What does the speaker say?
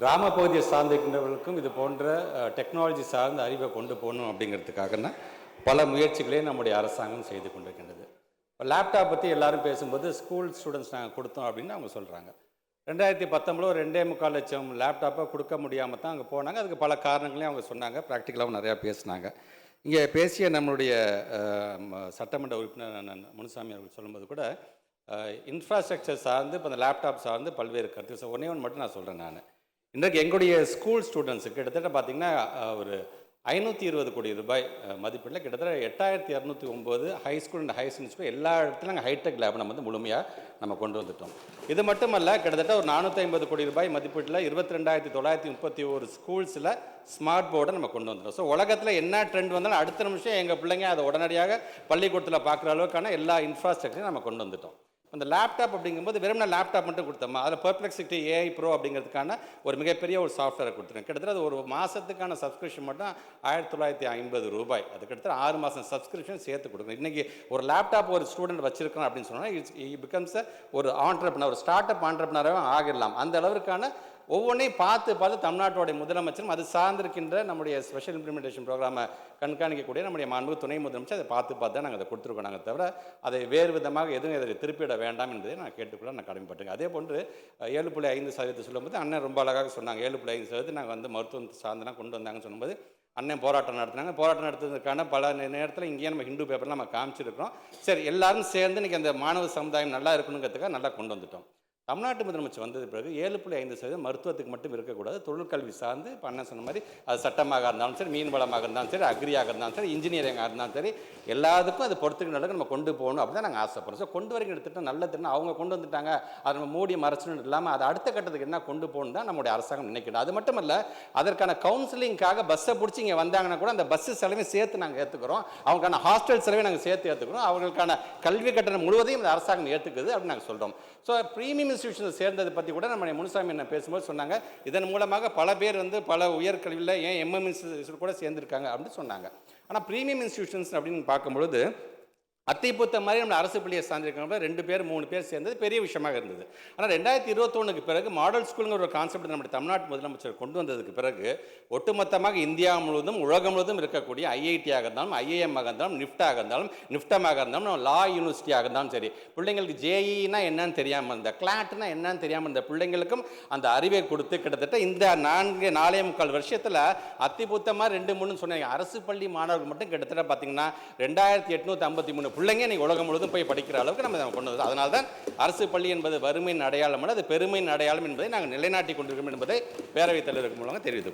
கிராம பகுதியை சார்ந்திருக்கின்றவர்களுக்கும் இது போன்ற டெக்னாலஜி சார்ந்த அறிவை கொண்டு போகணும் அப்படிங்கிறதுக்காக பல முயற்சிகளே நம்முடைய அரசாங்கம் செய்து கொண்டிருக்கின்றது. இப்போ லேப்டாப் பற்றி எல்லாரும் பேசும்போது ஸ்கூல் ஸ்டூடெண்ட்ஸ் நாங்கள் கொடுத்தோம் அப்படின்னு அவங்க சொல்கிறாங்க. 2019 ஒரு 2.25 லட்சம் லேப்டாப்பை கொடுக்க முடியாமல் தான் அங்கே போனாங்க. அதுக்கு பல காரணங்களையும் அவங்க சொன்னாங்க. ப்ராக்டிக்கலாகவும் நிறையா பேசினாங்க. இங்கே பேசிய நம்மளுடைய சட்டமன்ற உறுப்பினர் முனுசாமி அவர்கள் சொல்லும்போது கூட இன்ஃப்ராஸ்ட்ரக்சர் சார்ந்து இப்போ அந்த லேப்டாப் சார்ந்து பல்வேறு கருத்து ஒன்றே ஒன்று மட்டும் நான் சொல்கிறேன். நான் இன்றைக்கு எங்களுடைய ஸ்கூல் ஸ்டூடெண்ட்ஸுக்கு கிட்டத்தட்ட பார்த்திங்கன்னா ஒரு 520 கோடி ரூபாய் மதிப்பீட்டில் கிட்டத்தட்ட 8209 high school and higher secondary school எல்லா இடத்துலையும் நாங்கள் ஹைடெக் லேப் நம்ம வந்து முழுமையாக நம்ம கொண்டு வந்துட்டோம். இது மட்டுமல்ல, கிட்டத்தட்ட ஒரு 450 கோடி ரூபாய் மதிப்பீட்டில் 22,931 ஸ்கூல்ஸில் ஸ்மார்ட் போர்டை நம்ம கொண்டு வந்துட்டோம். ஸோ உலகத்தில் என்ன ட்ரெண்ட் வந்தாலும் அடுத்த நிமிஷம் எங்கள் பிள்ளைங்க அதை உடனடியாக பள்ளிக்கூடத்தில் பார்க்குற அளவுக்கான எல்லா இன்ஃப்ராஸ்ட்ரக்சரையும் நம்ம கொண்டு வந்துட்டோம். அந்த லேப்டாப் அப்படிங்கும்போது வெறும்னா லேப்டாப் மட்டும் கொடுத்தோமா, அதில் பெர்ப்ளெக்சிட்டி AI ப்ரோ அப்படிங்கிறதுக்கான ஒரு மிகப்பெரிய ஒரு சாஃப்ட்வேரை கொடுத்துருக்கோம். கிட்டத்தட்ட ஒரு மாதத்துக்கான சப்ஸ்கிரிப்ஷன் மட்டும் 1950 ரூபாய். அது கிட்டத்தட்ட 6 மாதம் சப்ஸ்கிரிப்ஷன் சேர்த்து கொடுக்கணும். இன்றைக்கி ஒரு லேப்டாப் ஒரு ஸ்டூடெண்ட் வச்சிருக்கணும் அப்படின்னு சொன்னால் இட் பிகம்ஸ் ஒரு ஆண்டர்ப்ரனர், ஒரு ஸ்டார்ட் அப் ஆண்டர்ப்ரனராக ஆகிடலாம். அந்த அளவிற்கான ஒவ்வொன்றையும் பார்த்து தமிழ்நாட்டுடைய முதலமைச்சரும் அது சார்ந்திருக்கின்ற நம்முடைய ஸ்பெஷல் இம்ப்ளிமெண்டேஷன் ப்ரோக்ராமை கண்காணிக்கக்கூடிய நம்முடைய மாண்பு துணை முதலமைச்சர் அதை பார்த்து தான் நாங்கள் அதை கொடுத்துருக்கோம். நாங்கள் தவிர அதை வேறு விதமாக எதுவும் இதை திருப்பிட வேண்டாம் என்பதை நான் கேட்டுக்கொள்ள நான் கடமைப்பட்டேங்க. அதே போன்று 7.5% சொல்லும்போது அண்ணன் ரொம்ப அழகாக சொன்னாங்க. 7.5% நாங்கள் வந்து மருத்துவம் சார்ந்தெல்லாம் கொண்டு வந்தாங்கன்னு சொல்லும்போது அண்ணன் போராட்டம் நடத்தினாங்க. போராட்டம் நடத்துறதுக்கான பல நேரத்தில் இங்கேயே நம்ம ஹிந்து பேப்பரில் நம்ம காமிச்சிருக்கிறோம். சரி, எல்லாரும் சேர்ந்து இன்றைக்கி அந்த மாணவ சமுதாயம் நல்லா இருக்கணுங்கிறதுக்காக நல்லா கொண்டு வந்துட்டோம். தமிழ்நாட்டு முதலமைச்சர் வந்தது பிறகு 7.5% மருத்துவத்துக்கு மட்டும் இருக்கக்கூடாது, தொழிற்கல்வி சார்ந்து இப்போ அண்ணன் சொன்ன மாதிரி அது சட்டமாக இருந்தாலும் சரி, மீன் வளமாக இருந்தாலும் சரி, அக்ரியாக இருந்தாலும் சரி, இன்ஜினியரிங்காக இருந்தாலும் சரி, எல்லாத்துக்கும் அது பொறுத்துக்கிற அளவுக்கு நம்ம கொண்டு போகணும் அப்படி தான் நாங்கள் ஆசைப்படுறோம். ஸோ கொண்டு வரைக்கும் திட்டம் நல்ல திட்டம் அவங்க கொண்டு வந்துட்டாங்க, அதை நம்ம மூடி மறைச்சணும் இல்லாமல் அதை அடுத்த கட்டத்துக்கு என்ன கொண்டு போகணும் தான் நம்முடைய அரசாங்கம் நினைக்கணும். அது மட்டும் இல்லை, அதற்கான கவுன்சிலிங்காக பஸ்ஸை பிடிச்சி இங்கே வந்தாங்கன்னா கூட அந்த பஸ்ஸு செலவையும் சேர்த்து நாங்கள் ஏற்றுக்கிறோம். அவங்களுக்கான ஹாஸ்டல் செலவையும் நாங்கள் சேர்த்து ஏற்றுக்கிறோம். அவங்களுக்கான கல்வி கட்டணம் முழுவதையும் இந்த அரசாங்கம் ஏற்றுக்குது அப்படின்னு நாங்கள் சொல்கிறோம். ஸோ ப்ரீமியம் இன்ஸ்டியூஷன் சேர்ந்ததை பற்றி கூட நம்ம முனுசாமி என்ன பேசும்போது சொன்னாங்க, இதன் மூலமாக பல பேர் வந்து பல உயர்கல்வியில் ஏன் MM இன்ஸ்டியூஷன் கூட சேர்ந்துருக்காங்க அப்படின்னு சொன்னாங்க. ஆனால் ப்ரீமியம் இன்ஸ்டியூஷன்ஸ் அப்படின்னு பார்க்கும்பொழுது அத்திப்பூத்த மாதிரி நம்ம அரசு பள்ளியை சார்ந்திருக்கிறவங்க 2 பேர் 3 பேர் சேர்ந்தது பெரிய விஷயமாக இருந்தது. ஆனால் 2021க்கு பிறகு மாடல் ஸ்கூலுங்கிற ஒரு கான்செப்ட் நம்முடைய தமிழ்நாட்டு முதலமைச்சர் கொண்டு வந்ததுக்கு பிறகு ஒட்டுமொத்தமாக இந்தியா முழுவதும் உலகம் முழுவதும் இருக்கக்கூடிய IIT-ஆக இருந்தாலும், IIM-ஆக இருந்தாலும், நிஃப்டாக இருந்தாலும், நிஃப்டமாக இருந்தாலும், லா யூனிவர்சிட்டியாக இருந்தாலும் சரி, பிள்ளைங்களுக்கு JEE-னா என்னன்னு தெரியாமல் இருந்த, கிளாட்னா என்னன்னு தெரியாமல் இருந்த பிள்ளைங்களுக்கும் அந்த அறிவை கொடுத்து கிட்டத்தட்ட இந்த 4.25 வருஷத்தில் அத்திப்பூத்தமாக 2-3 சொன்னாங்க. அரசு பள்ளி மாணவர்கள் மட்டும் கிட்டத்தட்ட பார்த்தீங்கன்னா 2853 பிள்ளைங்க நீ உலகம் முழுவதும் போய் படிக்கிற அளவுக்கு நம்ம கொண்டு வந்தோம். அதனால தான் அரசு பள்ளி என்பது வறுமையின் அடையாளம் அல்ல, அது பெருமையின் அடையாளம் என்பதை நாங்கள் நிலைநாட்டி கொண்டிருக்கிறோம் என்பதை பேரவைத் தலைவருக்கு மூலமாக தெரிவித்துக் கொள்கிறோம்.